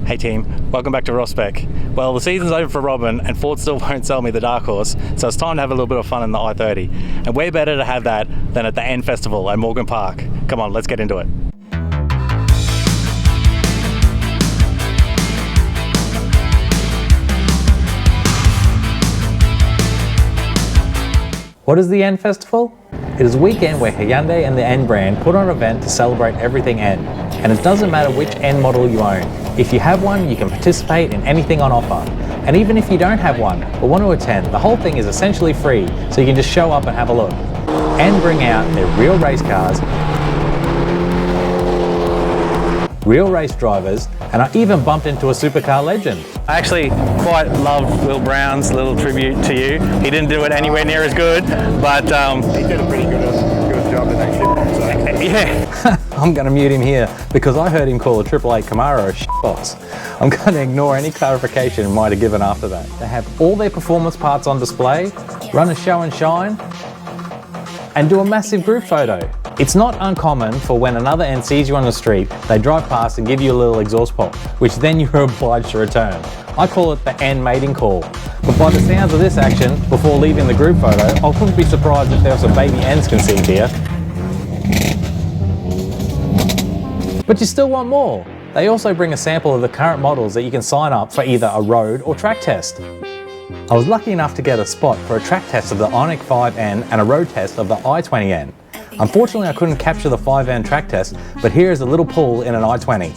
Hey team, welcome back to Raw Spec. Well, the season's over for Robin and Ford still won't sell me the Dark Horse, so it's time to have a little bit of fun in the i30. And where better to have that than at the N Festival at Morgan Park. Come on, let's get into it. What is the N Festival? It is a weekend where Hyundai and the N brand put on an event to celebrate everything N. And it doesn't matter which N model you own. If you have one, you can participate in anything on offer. And even if you don't have one or want to attend, the whole thing is essentially free, so you can just show up and have a look. N bring out their real race cars, real race drivers, and I even bumped into a supercar legend. I actually quite loved Will Brown's little tribute to you. He didn't do it anywhere near as good, but he did a pretty good job in that shit. So. Yeah. I'm going to mute him here because I heard him call a 888 Camaro a shitbox. I'm going to ignore any clarification he might have given after that. They have all their performance parts on display, run a show and shine, and do a massive group photo. It's not uncommon for when another N sees you on the street, they drive past and give you a little exhaust pop, which then you're obliged to return. I call it the N mating call. But by the sounds of this action, before leaving the group photo, I wouldn't be surprised if there were some baby N's conceived here. But you still want more. They also bring a sample of the current models that you can sign up for either a road or track test. I was lucky enough to get a spot for a track test of the Ioniq 5N and a road test of the i20N. Unfortunately, I couldn't capture the 5N track test, but here is a little pull in an i20.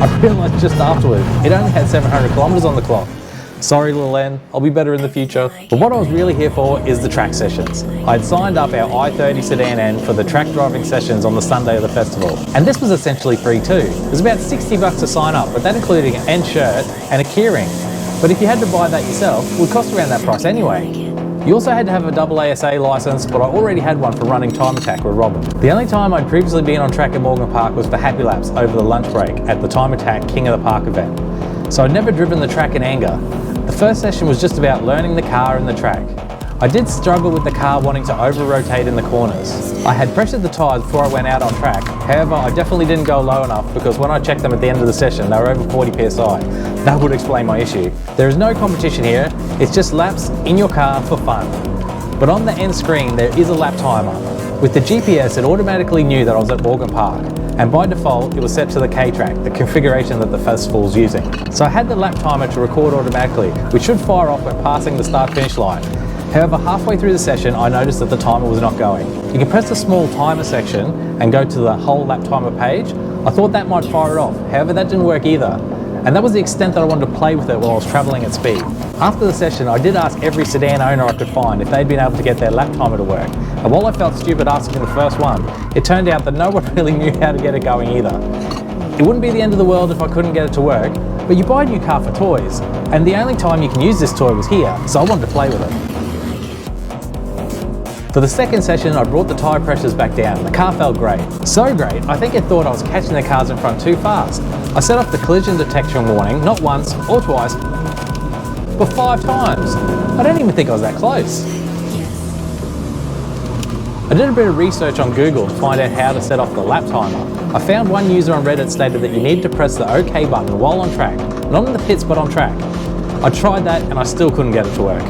I realised just afterward, it only had 700 kilometres on the clock. Sorry little N, I'll be better in the future. But what I was really here for is the track sessions. I'd signed up our i30 Sedan N for the track driving sessions on the Sunday of the festival. And this was essentially free too. It was about 60 bucks to sign up, but that included an N shirt and a keyring. But if you had to buy that yourself, it would cost around that price anyway. You also had to have a AASA licence, but I already had one for running Time Attack with Robin. The only time I'd previously been on track at Morgan Park was for Happy Laps over the lunch break at the Time Attack King of the Park event. So I'd never driven the track in anger. The first session was just about learning the car and the track. I did struggle with the car wanting to over-rotate in the corners. I had pressured the tyres before I went out on track, however I definitely didn't go low enough because when I checked them at the end of the session they were over 40 psi. That would explain my issue. There is no competition here, it's just laps in your car for fun. But on the end screen there is a lap timer. With the GPS it automatically knew that I was at Morgan Park, and by default it was set to the K-track, the configuration that the festival is using. So I had the lap timer to record automatically, which should fire off when passing the start-finish line. However, halfway through the session I noticed that the timer was not going. You can press the small timer section and go to the whole lap timer page. I thought that might fire it off, however that didn't work either. And that was the extent that I wanted to play with it while I was travelling at speed. After the session, I did ask every sedan owner I could find if they'd been able to get their lap timer to work. And while I felt stupid asking the first one, it turned out that no one really knew how to get it going either. It wouldn't be the end of the world if I couldn't get it to work, but you buy a new car for toys, and the only time you can use this toy was here, so I wanted to play with it. For the second session, I brought the tyre pressures back down. The car felt great. So great, I think it thought I was catching the cars in front too fast. I set off the collision detection warning, not once or twice, but 5 times. I don't even think I was that close. I did a bit of research on Google to find out how to set off the lap timer. I found one user on Reddit stated that you need to press the OK button while on track, not in the pits but on track. I tried that and I still couldn't get it to work.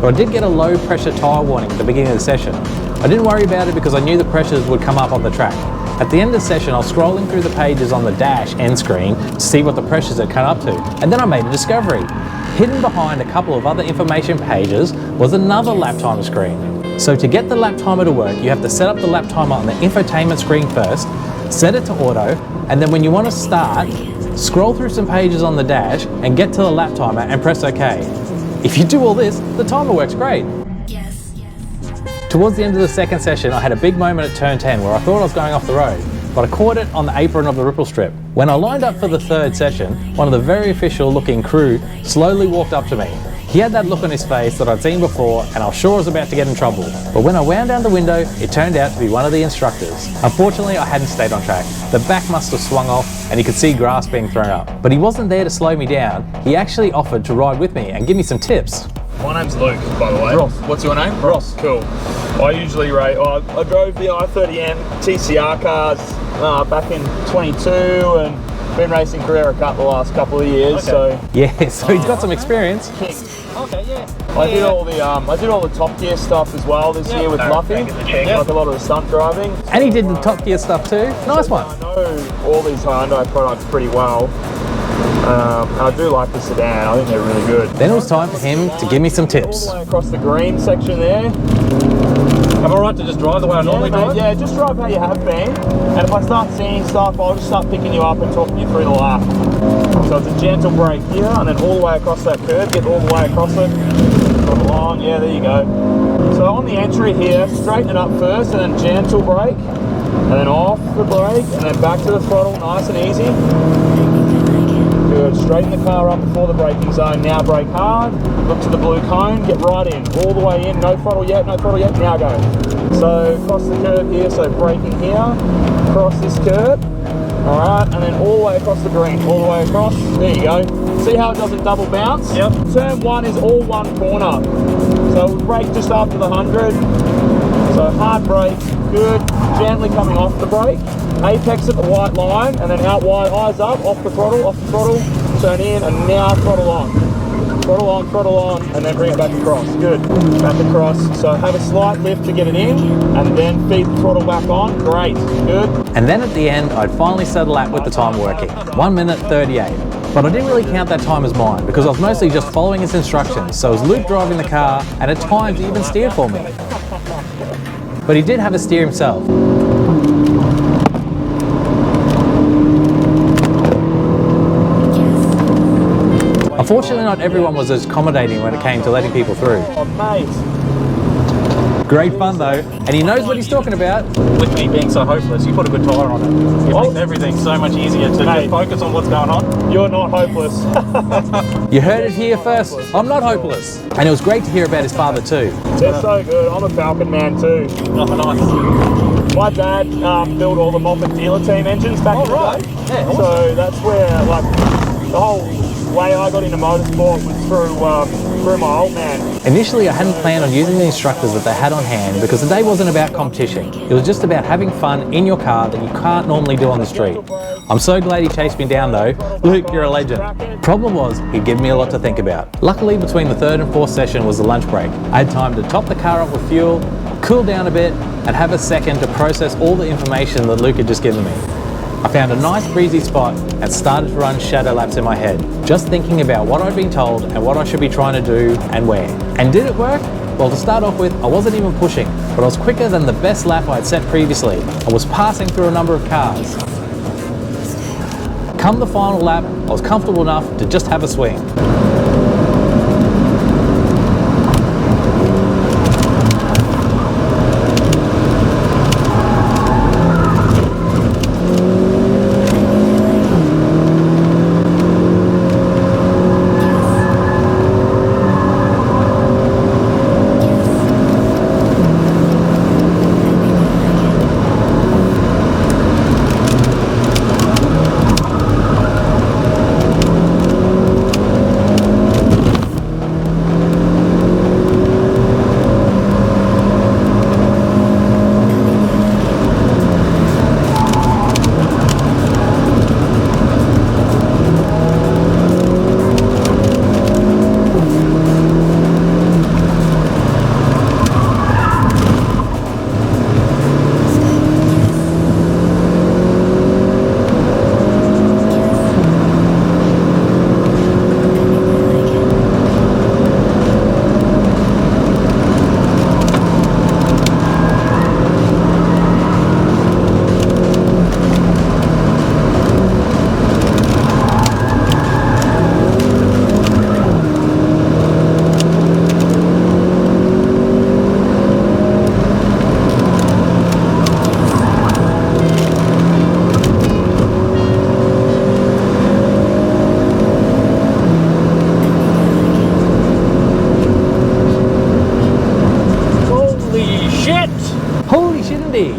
But I did get a low pressure tyre warning at the beginning of the session. I didn't worry about it because I knew the pressures would come up on the track. At the end of the session, I was scrolling through the pages on the dash end screen to see what the pressures had come up to, and then I made a discovery. Hidden behind a couple of other information pages was another lap timer screen. So to get the lap timer to work, you have to set up the lap timer on the infotainment screen first, set it to auto, and then when you want to start, scroll through some pages on the dash and get to the lap timer and press OK. If you do all this, the timer works great. Yes. Towards the end of the second session, I had a big moment at turn 10 where I thought I was going off the road, but I caught it on the apron of the ripple strip. When I lined up for the third session, one of the very official looking crew slowly walked up to me. He had that look on his face that I'd seen before and I was sure I was about to get in trouble. But when I wound down the window, it turned out to be one of the instructors. Unfortunately, I hadn't stayed on track. The back must have swung off and you could see grass being thrown up. But he wasn't there to slow me down. He actually offered to ride with me and give me some tips. My name's Luke, by the way. Ross. What's your name? Ross. Cool. I usually rate. I drove the i30 N TCR cars back in 22 and been racing Carrera Cup the last couple of years. So Yeah, so he's got some experience. okay, yeah. I did all the Top Gear stuff as well this year with Luffy. Like a lot of the stunt driving. And he did the Top Gear stuff too. Nice one. I know all these Hyundai products pretty well. And I do like the Sedan. I think they're really good. Then it was time for him to give me some tips. All the way across the green section there. Am I right to just drive the way I normally drive? Yeah, just drive how you have been. And if I start seeing stuff, I'll just start picking you up and talking you through the lap. So it's a gentle brake here, and then all the way across that curve, get all the way across it. Come along, yeah, there you go. So on the entry here, straighten it up first, and then gentle brake, and then off the brake, and then back to the throttle, nice and easy. Good, straighten the car up before the braking zone, now brake hard, look to the blue cone, get right in, all the way in, no throttle yet, now go. So cross the curve here, so braking here, cross this curve, alright, and then all the way across the green, all the way across, there you go. See how it doesn't double bounce? Yep. Turn 1 is all one corner, so we'll brake just after the 100, so hard brake, good, gently coming off the brake. Apex at the white line, and then out wide, eyes up, off the throttle, turn in, and now throttle on, and then bring it back across. Good, back across. So have a slight lift to get it in, and then feed the throttle back on. Great, good. And then at the end, I'd finally settle out with the time working. 1 minute 38. But I didn't really count that time as mine because I was mostly just following his instructions. So it was Luke driving the car, and at times he even steered for me. But he did have a steer himself. Unfortunately, not everyone was as accommodating when it came to letting people through. Oh, mate. Great fun though, and he knows what he's talking about. With me being so hopeless, you put a good tyre on it. It makes everything so much easier to just focus on what's going on. You're not hopeless. You heard it here first. I'm not hopeless. And it was great to hear about his father too. They're so good. I'm a Falcon man too. Oh, nice. My dad built all the Morgan dealer team engines back in the day. Yeah, awesome. So that's where like the whole way I got into motorsport was through my old man. Initially, I hadn't planned on using the instructors that they had on hand because the day wasn't about competition. It was just about having fun in your car that you can't normally do on the street. I'm so glad he chased me down though. Luke, you're a legend. Problem was, he'd given me a lot to think about. Luckily, between the third and fourth session was the lunch break. I had time to top the car up with fuel, cool down a bit, and have a second to process all the information that Luke had just given me. I found a nice breezy spot and started to run shadow laps in my head, just thinking about what I'd been told and what I should be trying to do and where. And did it work? Well, to start off with, I wasn't even pushing, but I was quicker than the best lap I had set previously and was passing through a number of cars. Come the final lap, I was comfortable enough to just have a swing.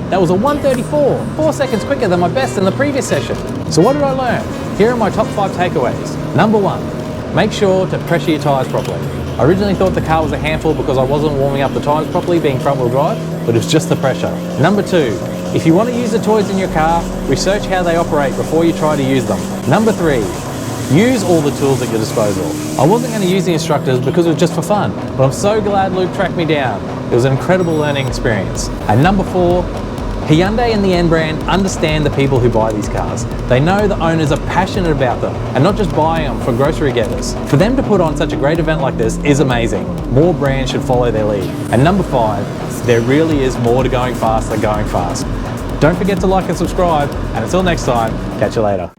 That was a 134, 4 seconds quicker than my best in the previous session. So what did I learn? Here are my top 5 takeaways. Number 1, make sure to pressure your tyres properly. I originally thought the car was a handful because I wasn't warming up the tyres properly, being front wheel drive, but it was just the pressure. Number 2, if you want to use the toys in your car, research how they operate before you try to use them. Number 3, use all the tools at your disposal. I wasn't going to use the instructors because it was just for fun, but I'm so glad Luke tracked me down. It was an incredible learning experience. And number 4, Hyundai and the N brand understand the people who buy these cars. They know the owners are passionate about them and not just buying them for grocery getters. For them to put on such a great event like this is amazing. More brands should follow their lead. And number 5, there really is more to going fast than going fast. Don't forget to like and subscribe, and until next time, catch you later.